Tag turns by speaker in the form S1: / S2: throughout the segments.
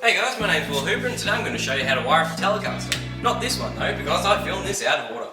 S1: Hey guys, my name's Will Hooper and today I'm going to show you how to wire up a Telecaster. Not this one though, because I filmed this out of order.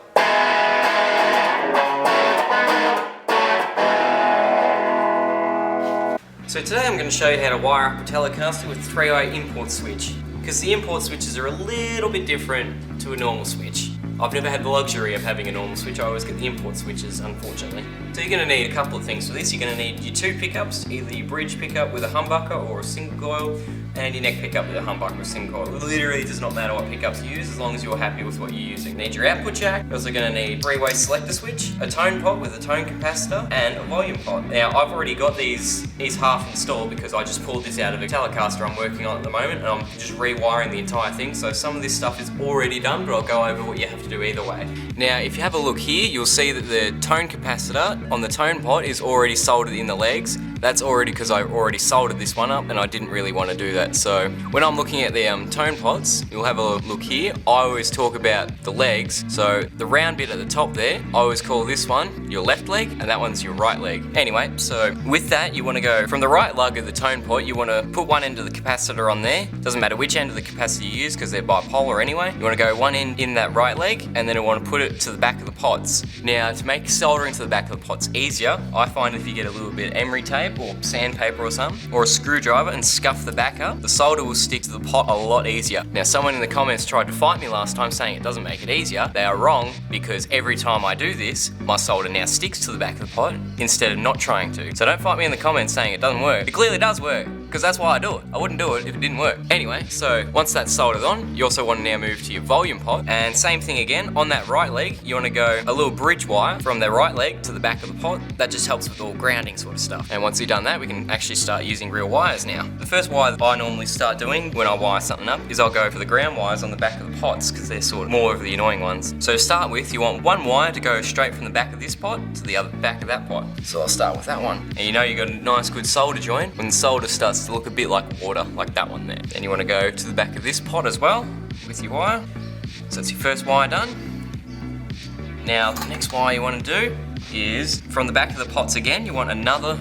S1: So today I'm going to show you how to wire up a Telecaster with a 3-way import switch. Because the import switches are a little bit different to a normal switch. I've never had the luxury of having a normal switch, I always get the import switches, unfortunately. So you're going to need a couple of things for this. You're going to need your 2 pickups, either your bridge pickup with a humbucker or a single coil, and your neck pickup with a humbucker or a single coil. It literally does not matter what pickups you use as long as you're happy with what you're using. You need your output jack. You're also going to need a 3-way selector switch, a tone pot with a tone capacitor, and a volume pot. Now I've already got these half installed because I just pulled this out of a Telecaster I'm working on at the moment and I'm just rewiring the entire thing. So some of this stuff is already done, but I'll go over what you have to do either way. Now if you have a look here, you'll see that the tone capacitor on the tone pot is already soldered in the legs. That's already because I already soldered this one up and I didn't really want to do that. So when I'm looking at the tone pots, you'll have a look here. I always talk about the legs. So the round bit at the top there, I always call this one your left leg and that one's your right leg. Anyway, so with that you want to go from the right lug of the tone pot, you want to put one end of the capacitor on there. Doesn't matter which end of the capacitor you use because they're bipolar anyway. You want to go one end in that right leg and then you want to put it to the back of the pots. Now to make soldering to the back of the pots easier, I find if you get a little bit of emery tape or sandpaper or something, or a screwdriver and scuff the back up, the solder will stick to the pot a lot easier. Now someone in the comments tried to fight me last time saying it doesn't make it easier. They are wrong because every time I do this, my solder now sticks to the back of the pot instead of not trying to. So don't fight me in the comments saying it doesn't work. It clearly does work, because that's why I do it. I wouldn't do it if it didn't work. Anyway, so once that's soldered on, you also want to now move to your volume pot, and same thing again, on that right leg, you want to go a little bridge wire from the right leg to the back of the pot. That just helps with all grounding sort of stuff. And once you've done that, we can actually start using real wires now. The first wire that I normally start doing when I wire something up is I'll go for the ground wires on the back of the pots because they're sort of more of the annoying ones. So to start with, you want one wire to go straight from the back of this pot to the other back of that pot. So I'll start with that one. And you know you've got a nice good solder joint when the solder starts to look a bit like water, like that one there. Then you want to go to the back of this pot as well with your wire. So that's your first wire done. Now the next wire you want to do is from the back of the pots again, you want another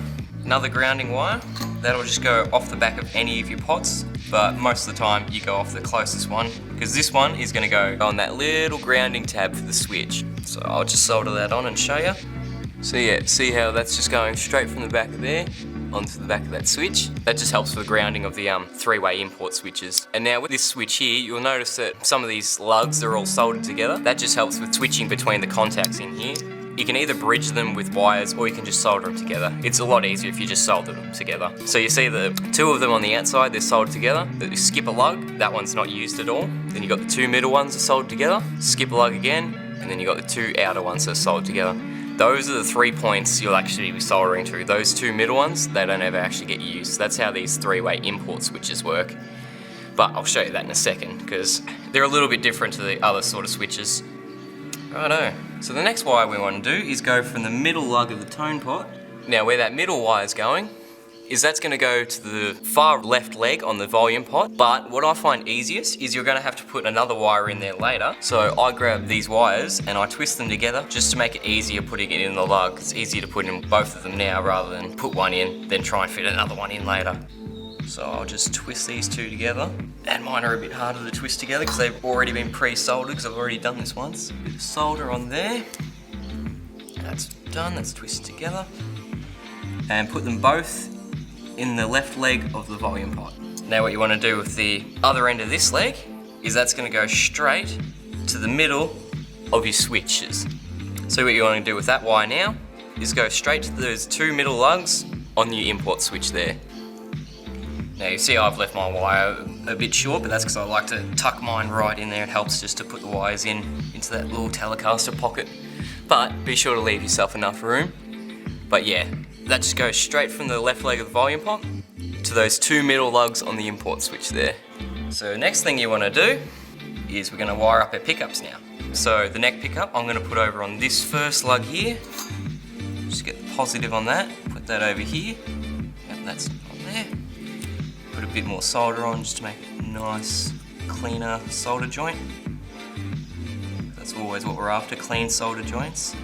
S1: grounding wire. That'll just go off the back of any of your pots, but most of the time you go off the closest one because this one is going to go on that little grounding tab for the switch. So I'll just solder that on and show you. So yeah, see how that's just going straight from the back of there onto the back of that switch. That just helps for the grounding of the 3-way import switches. And now with this switch here, you'll notice that some of these lugs are all soldered together. That just helps with switching between the contacts in here. You can either bridge them with wires or you can just solder them together. It's a lot easier if you just solder them together. So you see the 2 of them on the outside, they're soldered together. You skip a lug, that one's not used at all. Then you got the 2 middle ones that are soldered together, skip a lug again, and then you got the 2 outer ones that are soldered together. Those are the 3 points you'll actually be soldering to. Those 2 middle ones, they don't ever actually get used. That's how these 3-way import switches work. But I'll show you that in a second because they're a little bit different to the other sort of switches. Righto. So the next wire we want to do is go from the middle lug of the tone pot. Now where that middle wire is going is that's going to go to the far left leg on the volume pot, but what I find easiest is you're going to have to put another wire in there later. So I grab these wires and I twist them together just to make it easier putting it in the lug. It's easier to put in both of them now rather than put one in, then try and fit another one in later. So I'll just twist these 2 together, and mine are a bit harder to twist together because they've already been pre-soldered because I've already done this once. A bit of solder on there. That's done, that's twisted together. And put them both in the left leg of the volume pot. Now what you want to do with the other end of this leg is that's going to go straight to the middle of your switches. So what you want to do with that wire now is go straight to those 2 middle lugs on your import switch there. Now you see I've left my wire a bit short, but that's because I like to tuck mine right in there. It helps just to put the wires into that little Telecaster pocket. But be sure to leave yourself enough room. But yeah, that just goes straight from the left leg of the volume pot to those 2 middle lugs on the import switch there. So next thing you want to do is we're going to wire up our pickups now. So the neck pickup I'm going to put over on this first lug here. Just get the positive on that, put that over here. Yep, that's on there. Put a bit more solder on just to make it a nice, cleaner solder joint. That's always what we're after, clean solder joints.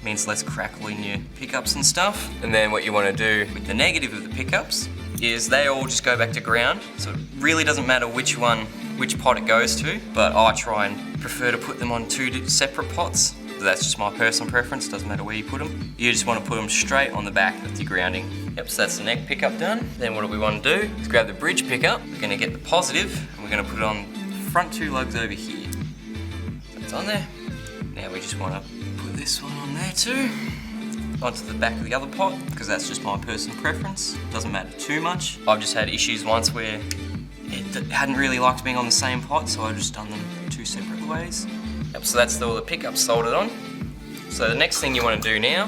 S1: Means less crackle in your pickups and stuff. And then what you want to do with the negative of the pickups is they all just go back to ground. So it really doesn't matter which pot it goes to, but I try and prefer to put them on two separate pots. That's just my personal preference, doesn't matter where you put them. You just want to put them straight on the back with your grounding. Yep, so that's the neck pickup done. Then what do we want to do is grab the bridge pickup. We're going to get the positive and we're going to put it on the front two lugs over here. That's on there. Now we just want to put this one on there too. Onto the back of the other pot, because that's just my personal preference. Doesn't matter too much. I've just had issues once where it hadn't really liked being on the same pot, so I've just done them two separate ways. Yep, so that's all the pickups soldered on. So the next thing you want to do now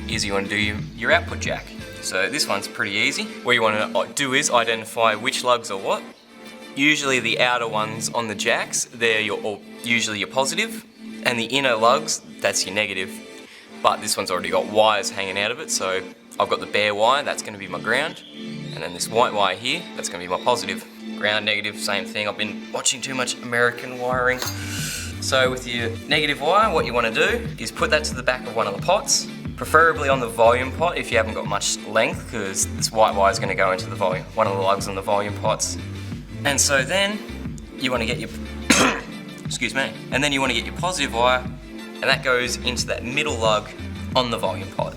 S1: is you want to do your output jack. So this one's pretty easy. What you want to do is identify which lugs are what. Usually the outer ones on the jacks, they're usually your positive, and the inner lugs, that's your negative. But this one's already got wires hanging out of it, so I've got the bare wire, that's going to be my ground, and then this white wire here, that's going to be my positive. Ground, negative, same thing. I've been watching too much American wiring. So with your negative wire, what you want to do is put that to the back of one of the pots, preferably on the volume pot if you haven't got much length, because this white wire is going to go into the volume, one of the lugs on the volume pots. And so then you want to get your excuse me, and then you want to get your positive wire, and that goes into that middle lug on the volume pot.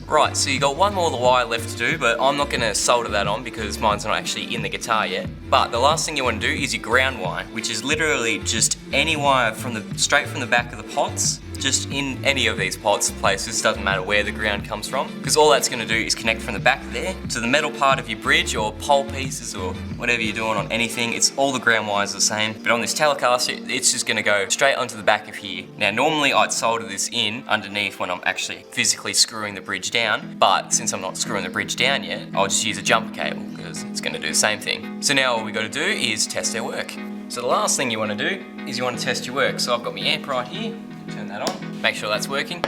S1: Right, so you got one more of the wire left to do, but I'm not going to solder that on because mine's not actually in the guitar yet. But the last thing you want to do is your ground wire, which is literally just any wire straight from the back of the pots, just in any of these pots places, doesn't matter where the ground comes from, because all that's going to do is connect from the back there to the metal part of your bridge or pole pieces or whatever you're doing on anything. It's all the ground wires are the same, but on this Telecaster it's just going to go straight onto the back of here. Now normally I'd solder this in underneath when I'm actually physically screwing the bridge down, but since I'm not screwing the bridge down yet, I'll just use a jumper cable because it's going to do the same thing. So now all we got to do is test our work. So the last thing you want to do is you want to test your work. So I've got my amp right here. Turn that on, make sure that's working.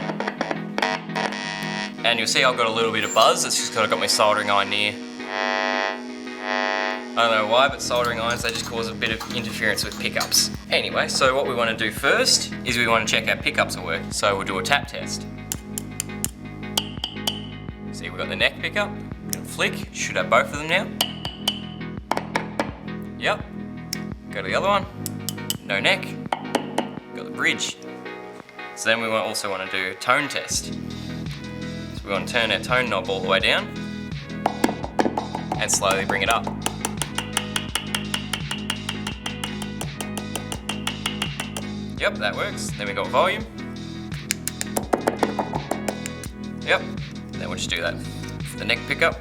S1: And you'll see I've got a little bit of buzz, it's just because I've got my soldering iron near. I don't know why, but soldering irons, they just cause a bit of interference with pickups. Anyway, so what we want to do first is we want to check our pickups at work. So we'll do a tap test. See, we've got the neck pickup, gonna flick, should have both of them now. Yep, go to the other one, no neck, got the bridge. So then we also want to do a tone test. So we want to turn our tone knob all the way down and slowly bring it up. Yep, that works. Then we got volume. Yep, and then we'll just do that for the neck pickup.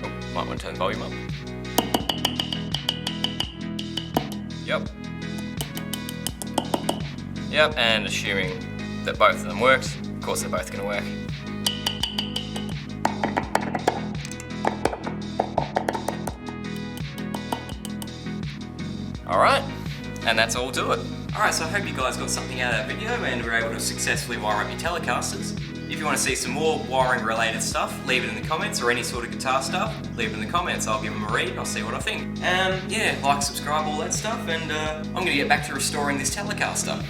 S1: Oh, might want to turn the volume up. Yep. Yep, and assuming that both of them worked, of course they're both going to work. Alright, and that's all to it. Alright, so I hope you guys got something out of that video and were able to successfully wire up your Telecasters. If you want to see some more wiring related stuff, leave it in the comments, or any sort of guitar stuff, leave it in the comments. I'll give them a read and I'll see what I think. Yeah, like, subscribe, all that stuff, and I'm going to get back to restoring this Telecaster.